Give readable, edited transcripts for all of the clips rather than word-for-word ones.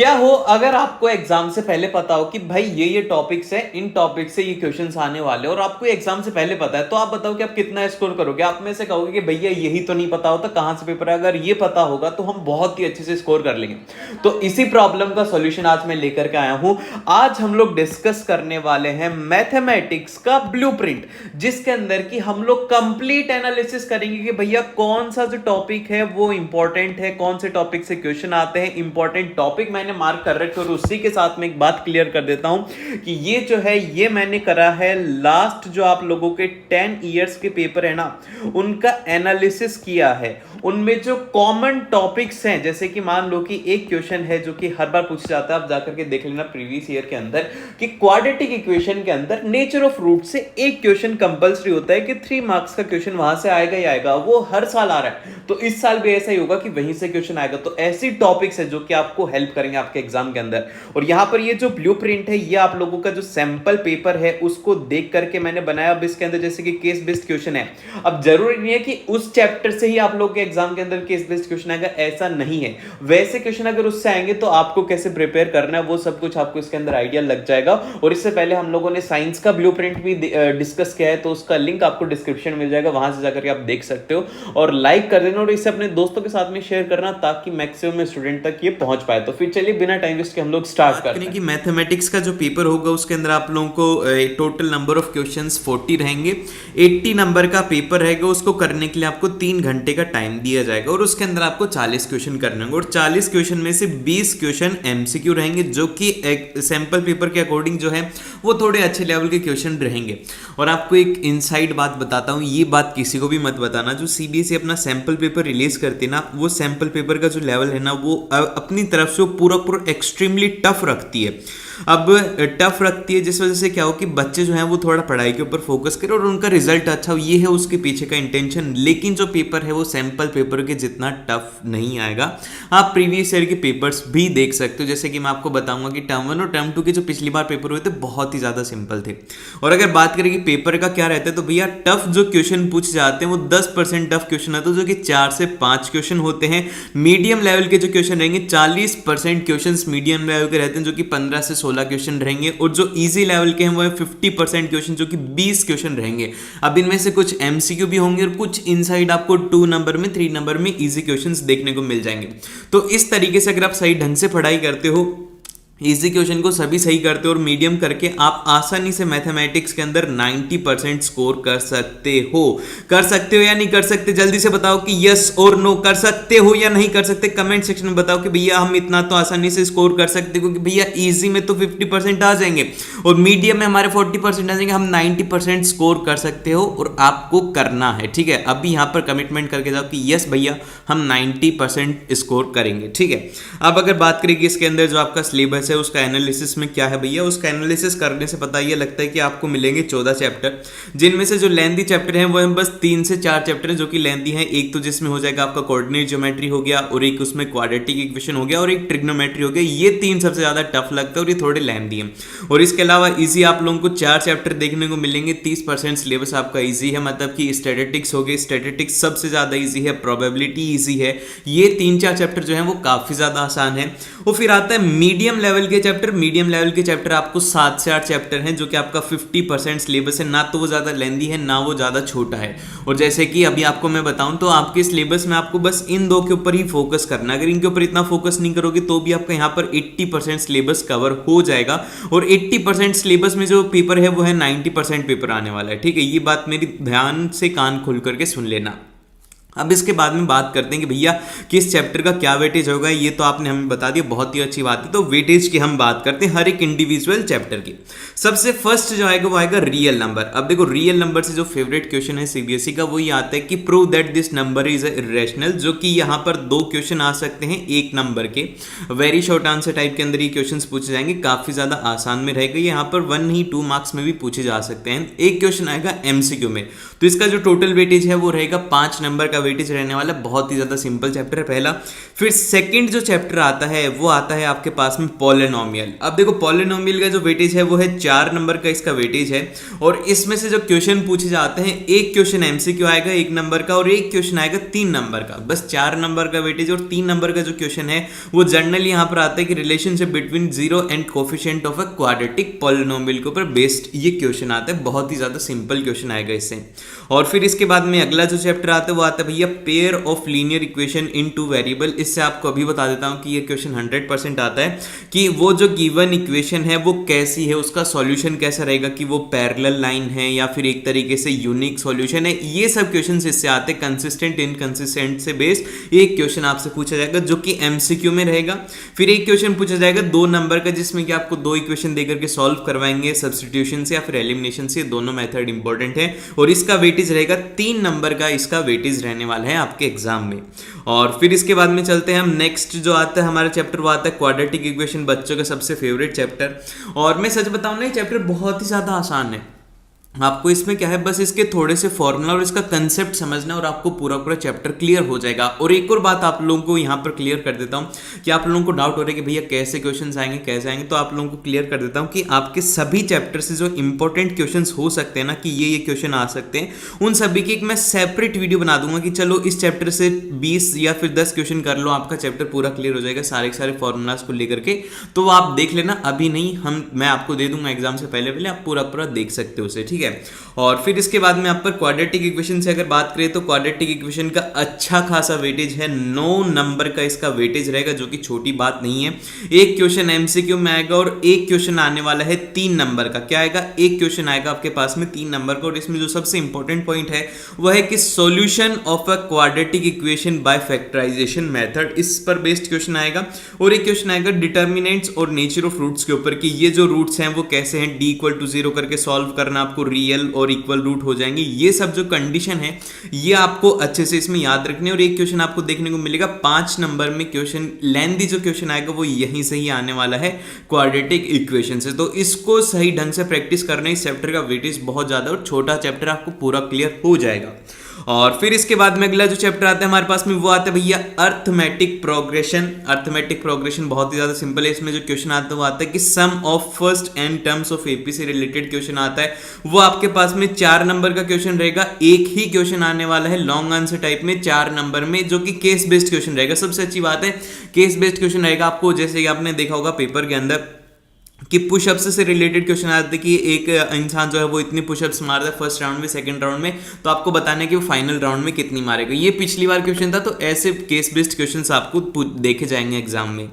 क्या हो अगर आपको एग्जाम से पहले पता हो कि भाई ये टॉपिक्स है, इन टॉपिक से ये क्वेश्चंस आने वाले हैं और आपको एग्जाम से पहले पता है, तो आप बताओ कि आप कितना स्कोर करोगे? आप में से कहोगे कि भैया यही तो नहीं पता होता कहां से पेपर है, अगर ये पता होगा तो हम बहुत ही अच्छे से स्कोर कर लेंगे। तो इसी प्रॉब्लम का सॉल्यूशन आज मैं लेकर के आया हूं। आज हम लोग डिस्कस करने वाले हैं मैथमेटिक्स का ब्लूप्रिंट, जिसके अंदर की हम लोग कंप्लीट एनालिसिस करेंगे कि भैया कौन सा जो टॉपिक है वो इंपॉर्टेंट है, कौन से टॉपिक से क्वेश्चन आते हैं। इंपॉर्टेंट टॉपिक मैंने मार्क कर रखे और उसी के साथ में एक बात क्लियर कर देता हूं कि ये जो है ये मैंने करा है लास्ट जो आप लोगों के 10 इयर्स के पेपर है ना, उनका एनालिसिस किया है। उनमें जो कॉमन टॉपिक्स हैं, जैसे कि मान लो कि एक क्वेश्चन है जो कि हर बार पूछा जाता है, आप जाकर के देख लेना प्रीवियस ईयर के अंदर, कि क्वाड्रेटिक इक्वेशन के अंदर नेचर ऑफ रूट से एक क्वेश्चन कंपलसरी होता है कि 3 मार्क्स का क्वेश्चन वहां से आएगा ही आएगा। वो हर साल आ रहा है, तो इस साल भी ऐसा ही होगा कि वहीं से क्वेश्चन आएगा। तो ऐसी टॉपिक्स है जो कि आपको हेल्प करेंगे आपके एग्जाम के अंदर। और यहां पर ये जो ब्लूप्रिंट है, ये आप लोगों का जो सैंपल पेपर है उसको देख करके मैंने बनाया। अब इसके अंदर जैसे कि केस बेस्ड क्वेश्चन है, अब जरूरी नहीं है कि उस चैप्टर से ही आप लोग के एग्जाम के अंदर केस बेस्ड क्वेश्चन आएगा, ऐसा नहीं है। वैसे क्वेश्चन अगर उससे आएंगे तो आपको कैसे प्रिपेयर करना है वो सब कुछ आपको इसके अंदर आइडिया लग जाएगा। और इससे पहले हम लोगों ने साइंस का ब्लूप्रिंट भी डिस्कस किया है, तो उसका लिंक आपको डिस्क्रिप्शन में मिल जाएगा, वहां से जाकर के आप देख सकते हो। और लाइक कर देना और इसे अपने दोस्तों के साथ में शेयर करना ताकि मैक्सिमम स्टूडेंट तक ये पहुंच पाए। तो फिर चलिए बिना टाइम वेस्ट के हम लोग स्टार्ट करते हैं। कि मैथमेटिक्स का जो पेपर होगा उसके अंदर आप लोगों को टोटल नंबर ऑफ क्वेश्चंस 40 रहेंगे। 80 नंबर का पेपर रहेगा, उसको करने के लिए आपको 3 घंटे का टाइम दिया जाएगा और उसके अंदर आपको 40 क्वेश्चन करने होंगे। और 40 क्वेश्चन में से 20 क्वेश्चन एमसीक्यू रहेंगे, जो कि सैंपल पेपर के अकॉर्डिंग जो है वो थोड़े अच्छे लेवल के क्वेश्चन रहेंगे। और आपको एक इनसाइड बात बताता हूँ, ये बात किसी को भी मत बताना। जो सीबीएसई अपना सैंपल पेपर रिलीज करती है ना, वो सैंपल पेपर का जो लेवल है ना, वो अपनी तरफ से पूरा एक्सट्रीमली टफ रखती है। अब टफ रखती है जिस वजह से क्या हो कि बच्चे जो हैं वो थोड़ा पढ़ाई के ऊपर फोकस करें और उनका रिजल्ट अच्छा हो, ये है उसके पीछे का इंटेंशन। लेकिन जो पेपर है वो सैंपल पेपर के जितना टफ नहीं आएगा। आप प्रीवियस ईयर के पेपर्स भी देख सकते हो, जैसे कि मैं आपको बताऊंगा कि टर्म 1 और टर्म 2 के जो पिछली बार पेपर हुए थे बहुत ही ज़्यादा सिंपल थे। और अगर बात करें कि पेपर का क्या रहता है, तो भैया टफ जो क्वेश्चन पूछे जाते हैं वो 10% टफ क्वेश्चन आते हैं, जो कि 4 से 5 क्वेश्चन होते हैं। मीडियम लेवल के जो क्वेश्चन रहेंगे 40% क्वेश्चन मीडियम लेवल के रहते हैं, जो कि 15 से 16 क्वेश्चन रहेंगे। और जो इजी लेवल के हैं वो है 50% क्वेश्चन, जो कि 20 क्वेश्चन रहेंगे। अब इनमें से कुछ एमसीक्यू भी होंगे और कुछ इनसाइड आपको 2 नंबर में 3 नंबर में इजी क्वेश्चंस देखने को मिल जाएंगे। तो इस तरीके से अगर आप सही ढंग से पढ़ाई करते हो, इजी क्वेश्चन को सभी सही करते हो और मीडियम करके आप आसानी से मैथमेटिक्स के अंदर 90% स्कोर कर सकते हो। कर सकते हो या नहीं कर सकते? जल्दी से बताओ कि यस और नो, कर सकते हो या नहीं कर सकते? कमेंट सेक्शन में बताओ कि भैया हम इतना तो आसानी से स्कोर कर सकते हैं, क्योंकि भैया इजी में तो 50% आ जाएंगे और मीडियम में हमारे 40% आ जाएंगे, हम 90% स्कोर कर सकते हो और आपको करना है। ठीक है, अभी यहाँ पर कमिटमेंट करके जाओ कि यस भैया हम 90% स्कोर करेंगे। ठीक है, अब अगर बात करें कि इसके अंदर जो आपका सिलेबस है उसका एनालिसिस में क्या है भैया, उसका एनालिसिस करने से पता ये लगता है कि आपको मिलेंगे 14 चैप्टर, जिनमें से जो लेंथी चैप्टर हैं वो हैं बस 3 से 4 चैप्टर हैं जो कि लेंथी हैं। एक तो जिसमें हो जाएगा आपका कोऑर्डिनेट ज्योमेट्री हो गया, और एक उसमें क्वाड्रेटिक इक्वेशन हो गया, और एक ट्रिग्नोमेट्री हो गया। ये 3 सबसे ज्यादा टफ लगता है और ये थोड़े लेंथी हैं। और इसके अलावा इजी आप लोगों को 4 चैप्टर देखने को मिलेंगे। 30% सिलेबस आपका इजी है, मतलब कि स्टैटिस्टिक्स हो गए, स्टैटिस्टिक्स सबसे ज्यादा इजी है, प्रोबेबिलिटी इजी है। ये 3-4 चैप्टर जो है वो काफी ज्यादा आसान है। और फिर आता है मीडियम लेवल के चैप्टर। मीडियम लेवल के चैप्टर आपको 7 से 8 चैप्टर हैं, जो कि आपका 50% सिलेबस है। ना तो वो ज्यादा लेंथी है, ना वो ज्यादा छोटा है। और जैसे कि अभी आपको मैं बताऊं तो आपके सिलेबस में आपको बस इन 2 के ऊपर ही फोकस करना है। अगर इनके ऊपर इतना फोकस नहीं करोगे तो भी आपका यहाँ पर 80% सिलेबस कवर हो जाएगा। और 80% सिलेबस में जो पेपर है वो है 90% पेपर आने वाला है। ठीक है, ये बात मेरी ध्यान से कान खोल करके सुन लेना। अब इसके बाद में बात करते हैं कि भैया किस चैप्टर का क्या वेटेज होगा। ये तो आपने हमें बता दिया, बहुत ही अच्छी बात है। तो वेटेज की हम बात करते हैं हर एक इंडिविजुअल चैप्टर की। सबसे फर्स्ट जो आएगा वो आएगा रियल नंबर। अब देखो, रियल नंबर से जो फेवरेट क्वेश्चन है सीबीएसई का वो ये आता है कि prove that this number is irrational, जो कि यहाँ पर 2 क्वेश्चन आ सकते हैं 1 नंबर के। वेरी शॉर्ट आंसर टाइप के अंदर ये क्वेश्चन पूछे जाएंगे, काफी ज्यादा आसान में रहेगा। यहाँ पर 1 नहीं 2 मार्क्स में भी पूछे जा सकते हैं। एक क्वेश्चन आएगा एमसीक्यू में, तो इसका जो टोटल वेटेज है वो रहेगा 5 नंबर का वेटेज रहने वाला, बहुत ही ज़्यादा सिंपल चैप्टर है पहला। फिर सेकंड जो चैप्टर आता है वो आता है आपके पास में पॉलिनोमियल। अब देखो पॉलिनोमियल का जो वेटेज है वो है 4 नंबर का इसका वेटेज है, और इसमें से जो क्वेश्चन पूछे जाते हैं, एक क्वेश्चन एमसीक्यू आएगा 1 नंबर का और एक क्वेश्चन आएगा 3 नंबर का। बस 4 नंबर का वेटेज और 3 नंबर का जो क्वेश्चन है वो जनरली यहाँ पर आता है कि relationship between zero and coefficient of a quadratic polynomial के ऊपर बेस्ड ये क्वेश्चन आता है, बहुत ही ज्यादा सिंपल क्वेश्चन आएगा इससे। और फिर इसके बाद में अगला जो चैप्टर आता है वो आता है भैया pair of linear equation in two variable. इससे आपको अभी बता देता हूं कि ये क्वेश्चन 100% आता है कि वो जो गिवन इक्वेशन है वो कैसी है, उसका सॉल्यूशन कैसा रहेगा, कि वो पैरेलल लाइन है या फिर एक तरीके से यूनिक सॉल्यूशन है। ये सब क्वेश्चंस इससे आते हैं, कंसिस्टेंट इनकंसिस्टेंट से बेस्ड एक क्वेश्चन आपसे पूछा जाएगा जो कि एमसीक्यू में रहेगा। फिर एक क्वेश्चन पूछा जाएगा 2 नंबर का जिसमें कि आपको 2 इक्वेशन देकर के सॉल्व करवाएंगे सब्स्टिट्यूशन से या फिर एलिमिनेशन से, दोनों मेथड इंपॉर्टेंट है। और इसका वेटेज रहेगा 3 नंबर का, इसका वेटेज रहने वाला है आपके एग्जाम में। और फिर इसके बाद में चलते हैं हम नेक्स्ट जो आता है हमारा चैप्टर वो आता है क्वाड्रेटिक इक्वेशन, बच्चों का सबसे फेवरेट चैप्टर। और मैं सच बताऊं ना, ये चैप्टर बहुत ही ज्यादा आसान है। आपको इसमें क्या है, बस इसके थोड़े से फॉर्मूला और इसका कंसेप्ट समझना और आपको पूरा पूरा चैप्टर क्लियर हो जाएगा। और एक और बात आप लोगों को यहाँ पर क्लियर कर देता हूँ कि आप लोगों को डाउट हो रहा है कि भैया कैसे क्वेश्चंस आएंगे कैसे आएंगे, तो आप लोगों को क्लियर कर देता हूँ कि आपके सभी चैप्टर से जो इंपॉर्टेंट क्वेश्चंस हो सकते हैं ना, कि ये क्वेश्चन आ सकते हैं, उन सभी की एक मैं सेपरेट वीडियो बना दूंगा कि चलो इस चैप्टर से 20 या फिर 10 क्वेश्चन कर लो, आपका चैप्टर पूरा क्लियर हो जाएगा सारे के सारे फॉर्मूलाज को लेकर के। तो वो आप देख लेना, अभी नहीं, मैं आपको दे दूंगा एग्जाम से पहले आप पूरा पूरा देख सकते हो उसे, ठीक है। और फिर इसके बाद में आप पर क्वाड्रेटिक इक्वेशन से अगर बात करें तो क्वाड्रेटिक इक्वेशन का अच्छा खासा वेटेज है, 9 नंबर का इसका वेटेज रहेगा, जो कि छोटी बात नहीं है। एक क्वेश्चन एमसीक्यू में आएगा और एक क्वेश्चन आने वाला है 3 नंबर का। क्या आएगा, एक क्वेश्चन आएगा आपके पास में 3 नंबर का, और इसमें जो सबसे इंपॉर्टेंट पॉइंट है वह है कि solution of a quadratic equation by factorization method, इस पर बेस्ड क्वेश्चन आएगा। और एक क्वेश्चन आएगा डिटर्मिनेंट्स और नेचर ऑफ रूट्स के ऊपर, कि ये जो रूट्स हैं वो कैसे हैं, d=0 करके सॉल्व करना, आपको रियल और इक्वल रूट हो जाएंगे। ये सब जो कंडीशन है ये आपको अच्छे से इसमें याद रखने। और एक क्वेश्चन आपको देखने को मिलेगा 5 नंबर में, क्वेश्चन लेंथी जो क्वेश्चन आएगा वो यहीं से ही आने वाला है क्वाड्रेटिक इक्वेशन से। तो इसको सही ढंग से प्रैक्टिस करना, इस चैप्टर का वेटेज बहुत ज्यादा और छोटा चैप्टर आपको पूरा क्लियर हो जाएगा। और फिर इसके बाद में अगला जो चैप्टर आता है हमारे पास में वो आता है भैया अर्थमेटिक प्रोग्रेशन। अर्थमेटिक प्रोग्रेशन बहुत ही ज्यादा सिंपल है। इसमें जो क्वेश्चन आता है वो आता है कि sum of first n terms of AP से रिलेटेड क्वेश्चन आता है। वो आपके पास में 4 नंबर का क्वेश्चन रहेगा, एक ही क्वेश्चन आने वाला है लॉन्ग आंसर टाइप में 4 नंबर में, जो कि केस बेस्ड क्वेश्चन रहेगा। सबसे अच्छी बात है केस बेस्ड क्वेश्चन रहेगा। आपको जैसे कि आपने देखा होगा पेपर के अंदर कि पुशअप्स से रिलेटेड क्वेश्चन आते हैं कि एक इंसान जो है वो इतनी पुशअप्स मारता है फर्स्ट राउंड में, सेकंड राउंड में, तो आपको बताना है कि वो फाइनल राउंड में कितनी मारेगा। ये पिछली बार क्वेश्चन था, तो ऐसे केस बेस्ड क्वेश्चंस आपको देखे जाएंगे एग्जाम में।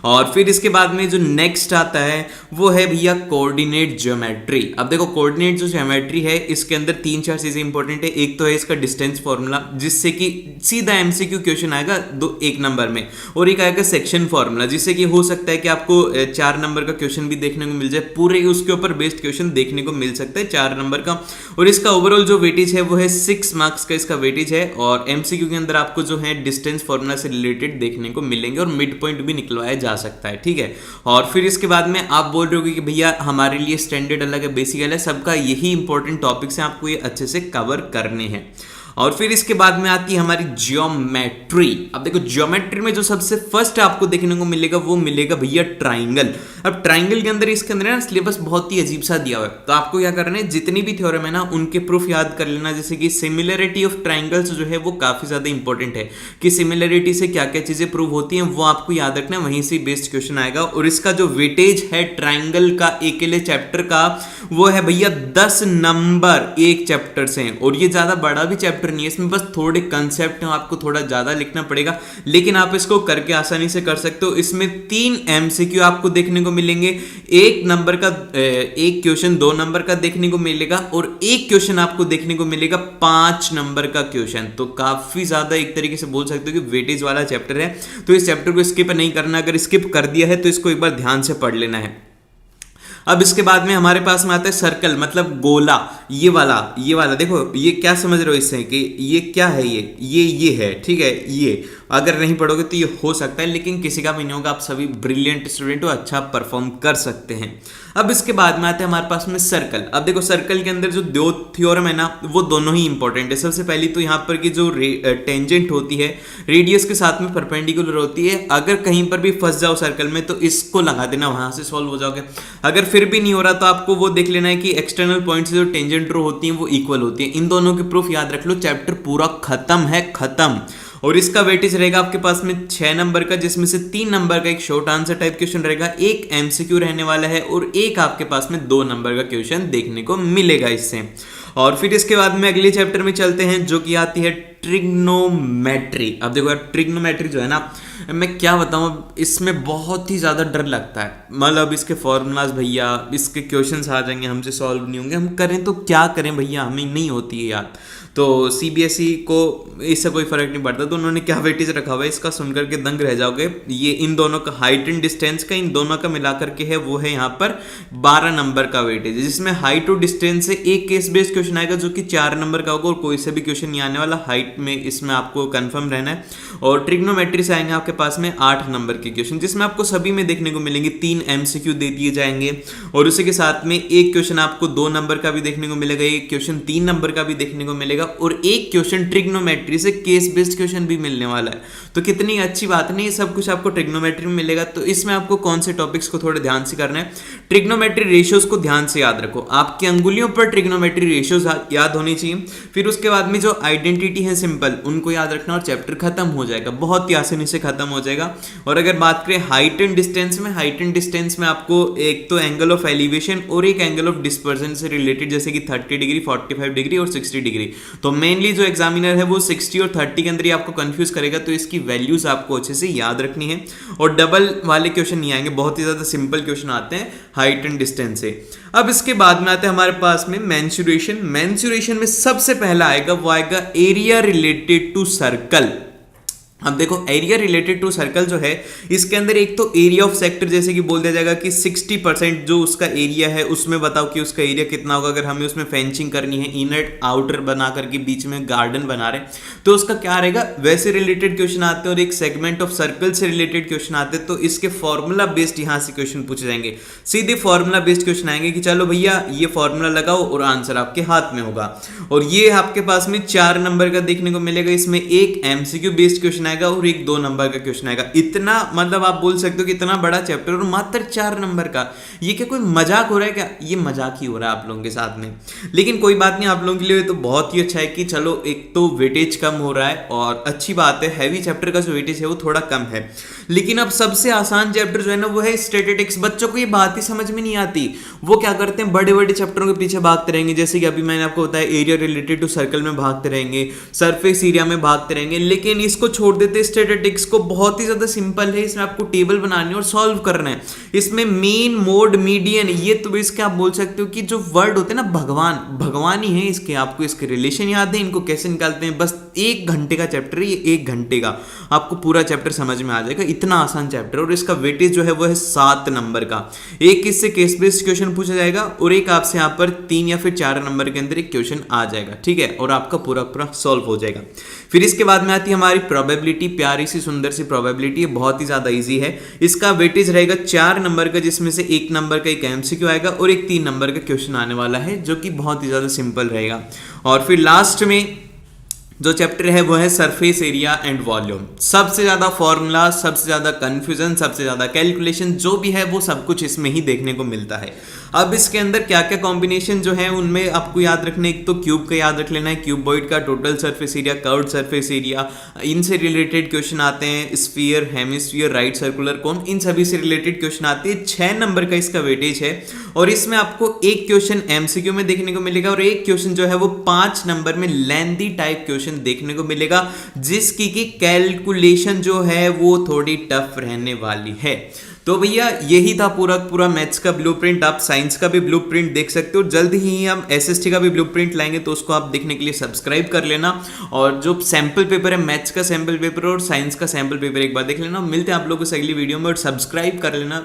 और फिर इसके बाद में जो नेक्स्ट आता है वो है भैया कोऑर्डिनेट ज्योमेट्री। अब देखो कोऑर्डिनेट जो ज्योमेट्री है इसके अंदर 3-4 चीजें इंपॉर्टेंट है। एक तो है इसका डिस्टेंस फॉर्मूला, जिससे कि सीधा एमसीक्यू क्वेश्चन आएगा 1 नंबर में, और एक आएगा सेक्शन फॉर्मूला, जिससे कि हो सकता है कि आपको 4 नंबर का क्वेश्चन भी देखने को मिल जाए, पूरे उसके ऊपर बेस्ड क्वेश्चन देखने को मिल सकता है 4 नंबर का। और इसका ओवरऑल जो वेटेज है वो है 6 मार्क्स का इसका वेटेज है। और एमसीक्यू के अंदर आपको जो है डिस्टेंस फॉर्मूला से रिलेटेड देखने को मिलेंगे और मिड पॉइंट भी निकलवाया जा सकता है, ठीक है। और फिर इसके बाद में आप बोल रहे हो कि भैया हमारे लिए स्टैंडर्ड अलग है, बेसिक अलग है, सबका यही इंपॉर्टेंट टॉपिक्स हैं, आपको ये अच्छे से कवर करने हैं। और फिर इसके बाद में आती है हमारी ज्योमेट्री। अब देखो ज्योमेट्री में जो सबसे फर्स्ट आपको देखने को मिलेगा वो मिलेगा भैया ट्राइंगल। अब ट्राइंगल के अंदर इसके अंदर ना सिलेबस बहुत ही अजीब सा दिया हुआ है, तो आपको क्या करना है, जितनी भी थ्योरम है ना उनके प्रूफ याद कर लेना। जैसे कि सिमिलरिटी ऑफ ट्राइंगल्स जो है वो काफी ज्यादा इंपॉर्टेंट है, कि सिमिलरिटी से क्या क्या चीजें प्रूव होती हैं वो आपको याद रखना है, वहीं से बेस्ड क्वेश्चन आएगा। और इसका जो वेटेज है ट्राइंगल का अकेले चैप्टर का वो है भैया 10 नंबर एक चैप्टर से। और ये ज्यादा बड़ा भी चैप्टर नहीं है, इसमें बस थोड़े कंसेप्ट हैं, आपको थोड़ा ज्यादा लिखना पड़ेगा, लेकिन आप इसको करके आसानी से कर सकते हो। इसमें 3 एमसीक्यू आपको देखने को मिलेंगे, 1 नंबर का एक क्वेश्चन 2 नंबर का देखने को मिलेगा, और एक क्वेश्चन आपको देखने को मिलेगा 5 नंबर का क्वेश्चन। तो काफी ज्यादा एक तरीके से बोल सकते हो कि वेटेज वाला चैप्टर है। तो इस चैप्टर को स्किप नहीं करना, अगर स्किप कर दिया है तो इसको एक बार ध्यान से पढ़ लेना है। अब इसके बाद में हमारे पास में आता है सर्कल, मतलब गोला। ये वाला देखो, ये क्या समझ रहे हो इससे कि ये क्या है, ये है, ठीक है। ये अगर नहीं पढ़ोगे तो ये हो सकता है, लेकिन किसी का भी नहीं होगा। आप सभी ब्रिलियंट स्टूडेंट हो, अच्छा परफॉर्म कर सकते हैं। अब इसके बाद में आते हैं हमारे पास में सर्कल। अब देखो सर्कल के अंदर जो दो थ्योरम है ना, वो दोनों ही इंपॉर्टेंट है। सबसे पहली तो यहाँ पर की जो टेंजेंट होती है रेडियस के साथ में परपेंडिकुलर होती है। अगर कहीं पर भी फंस जाओ सर्कल में तो इसको लगा देना, वहां से सॉल्व हो जाओगे। अगर फिर भी नहीं हो रहा तो आपको वो देख लेना है कि एक्सटर्नल पॉइंट से जो टेंजेंट ड्रॉ होती है वो इक्वल होती है। इन दोनों के प्रूफ याद रख लो, चैप्टर पूरा खत्म है, खत्म। और इसका वेटेज रहेगा आपके पास में 6 नंबर का, जिसमें से 3 नंबर का एक शॉर्ट आंसर टाइप क्वेश्चन रहेगा, एक एमसीक्यू रहने वाला है और एक आपके पास में 2 नंबर का क्वेश्चन देखने को मिलेगा इससे। और फिर इसके बाद में अगले चैप्टर में चलते हैं, जो कि आती है ट्रिग्नोमेट्री। अब देखो यार, ट्रिग्नोमेट्री जो है ना, मैं क्या बताऊं, इसमें बहुत ही ज़्यादा डर लगता है। मतलब इसके फॉर्मूलाज भैया, इसके क्वेश्चंस आ जाएंगे, हमसे सॉल्व नहीं होंगे, हम करें तो क्या करें भैया, हमें नहीं होती है याद। तो सीबीएसई को इससे कोई फर्क नहीं पड़ता, तो उन्होंने क्या वेटेज रखा हुआ है इसका सुन करके दंग रह जाओगे। ये इन दोनों का हाइट एंड डिस्टेंस का, इन दोनों का मिला करके है, वो है यहाँ पर 12 नंबर का वेटेज, जिसमें हाइट और डिस्टेंस से एक केस बेस्ड क्वेश्चन आएगा जो कि 4 नंबर का होगा, और कोई से भी क्वेश्चन नहीं आने वाला हाइट में, इसमें आपको कंफर्म रहना है। और ट्रिग्नोमेट्री से आएंगे आपके पास में 8 नंबर के क्वेश्चन, जिसमें आपको सभी में देखने को मिलेंगे 3 एमसीक्यू दे दिए जाएंगे, और उसी के साथ में एक क्वेश्चन आपको 2 नंबर का भी देखने को मिलेगा, एक क्वेश्चन 3 नंबर का भी देखने को मिलेगा, और एक क्वेश्चन ट्रिग्नोमेट्री से केस बेस्ड क्वेश्चन भी मिलने वाला है। तो कितनी अच्छी बात नहीं, सब कुछ आपको ट्रिग्नोमेट्री में मिलेगा। तो इसमें आपको कौन से टॉपिक्स को थोड़े ध्यान से करना है, ट्रिग्नोमेट्री रेशियोज को ध्यान से याद रखो, आपकी अंगुलियों पर ट्रिग्नोमेट्री रेशियोज याद होनी चाहिए। फिर उसके बाद में जो आइडेंटिटी है सिंपल, उनको याद रखना, और चैप्टर खत्म हो जाएगा, बहुत ही आसानी से खत्म हो जाएगा। और अगर बात करें हाइट एंड डिस्टेंस में, हाइट एंड डिस्टेंस में आपको एक तो एंगल ऑफ एलिवेशन और एक एंगल ऑफ डिस्पर्जन से रिलेटेड, जैसे कि 30 डिग्री, 45 डिग्री और 60 डिग्री। तो मेनली जो एग्जामिनर है वो 60 और 30 के अंदर ही आपको कंफ्यूज करेगा, तो इसकी वैल्यूज आपको अच्छे से याद रखनी है। और डबल वाले क्वेश्चन नहीं आएंगे, बहुत ही ज्यादा सिंपल क्वेश्चन आते हैं हाइट एंड डिस्टेंस से। अब इसके बाद में आते हैं हमारे पास में मेंसुरेशन। मेंसुरेशन में सबसे पहला आएगा, वो आएगा एरिया रिलेटेड टू सर्कल। अब देखो एरिया रिलेटेड टू सर्कल जो है, इसके अंदर एक तो एरिया ऑफ सेक्टर जैसे कि बोल दिया जाएगा कि 60% जो उसका एरिया है उसमें बताओ कि उसका एरिया कितना होगा। अगर हमें उसमें फेंसिंग करनी है, इनर आउटर बना करके बीच में गार्डन बना रहे, तो उसका क्या रहेगा, वैसे रिलेटेड क्वेश्चन आते हैं। और एक सेगमेंट ऑफ सर्कल से रिलेटेड क्वेश्चन आते हैं, तो इसके फॉर्मूला बेस्ड यहाँ से क्वेश्चन पूछे जाएंगे, सीधे फॉर्मूला बेस्ड क्वेश्चन आएंगे कि चलो भैया ये फॉर्मूला लगाओ और आंसर आपके हाथ में होगा। और ये आपके पास में 4 नंबर का देखने को मिलेगा, इसमें एक एमसीक्यू बेस्ड क्वेश्चन आएगा और एक 2 नंबर का क्वेश्चन आएगा। इतना मतलब आप बोल सकते हो कि इतना बड़ा चैप्टर और मात्र 4 नंबर का, ये क्या कोई मजाक हो रहा है क्या? ये मजाक ही हो रहा है आप लोगों के साथ में, लेकिन कोई बात नहीं, आप लोगों के लिए तो बहुत ही अच्छा है कि चलो एक तो वेटेज कम हो रहा है, और अच्छी बात है, हैवी चैप्टर का जो वेटेज है वो थोड़ा कम है। लेकिन अब सबसे आसान चैप्टर जो है ना वो है स्टैटिस्टिक्स। बच्चों को ये बात ही समझ में नहीं आती, वो क्या करते हैं बड़े बड़े चैप्टरों के पीछे भागते रहेंगे, जैसे कि अभी मैंने आपको बताया एरिया रिलेटेड टू सर्कल में भागते रहेंगे, सरफेस एरिया में भागते रहेंगे, लेकिन इसको छोड़ देते स्टैटिस्टिक्स को। बहुत ही ज्यादा सिंपल है, इसमें आपको टेबल बनानी है और सॉल्व करना है। इसमें मीन, मोड, मीडियन, ये तो इसके आप बोल सकते हो कि जो वर्ड होते हैं ना, भगवान भगवान ही है इसके, आपको इसके रिलेशन याद है, इनको कैसे निकालते हैं। बस 1 घंटे का चैप्टर है ये, 1 घंटे का आपको पूरा चैप्टर समझ में आ जाएगा, इतना आसान चैप्टर। और इसका वेटेज जो है वो है 7 नंबर का। एक इससे केस बेस्ड क्वेश्चन पूछा जाएगा और एक आपसे यहाँ पर 3 या फिर 4 नंबर के अंदर एक क्वेश्चन आ जाएगा, ठीक है, और आपका पूरा पूरा सॉल्व हो जाएगा। फिर इसके बाद में आती है हमारी प्रोबेबिलिटी, प्यारी सी सुंदर सी प्रोबेबिलिटी, बहुत ही ज्यादा इजी है। इसका वेटेज रहेगा 4 नंबर का, जिसमें से 1 नंबर का एक एमसीक्यू आएगा और एक 3 नंबर का क्वेश्चन आने वाला है, जो कि बहुत ही ज्यादा सिंपल रहेगा। और फिर लास्ट में जो चैप्टर है वो है सरफेस एरिया एंड वॉल्यूम। सबसे ज्यादा फॉर्मूला, सबसे ज्यादा कंफ्यूजन, सबसे ज्यादा कैलकुलेशन जो भी है वो सब कुछ इसमें ही देखने को मिलता है। अब इसके अंदर क्या क्या कॉम्बिनेशन जो है उनमें आपको याद रखना है, एक तो क्यूब का याद रख लेना है, क्यूबॉइड का, total surface area, curved surface area, इनसे रिलेटेड क्वेश्चन आते हैं, sphere, hemisphere, right circular cone, इन सभी से रिलेटेड क्वेश्चन आते हैं। 6 नंबर का इसका वेटेज है और इसमें आपको एक क्वेश्चन एमसीक्यू में देखने को मिलेगा और एक क्वेश्चन जो है वो 5 नंबर में लेंथी टाइप क्वेश्चन देखने को मिलेगा, जिसकी की कैलकुलेशन जो है वो थोड़ी टफ रहने वाली है। तो भैया यही था पूरा पूरा मैथ्स का ब्लूप्रिंट। आप साइंस का भी ब्लूप्रिंट देख सकते हो, जल्द ही हम एसएसटी का भी ब्लूप्रिंट लाएंगे, तो उसको आप देखने के लिए सब्सक्राइब कर लेना। और जो सैंपल पेपर है, मैथ्स का सैंपल पेपर और साइंस का सैंपल पेपर एक बार देख लेना। मिलते हैं आप लोगों से अगली वीडियो में, और सब्सक्राइब कर लेना।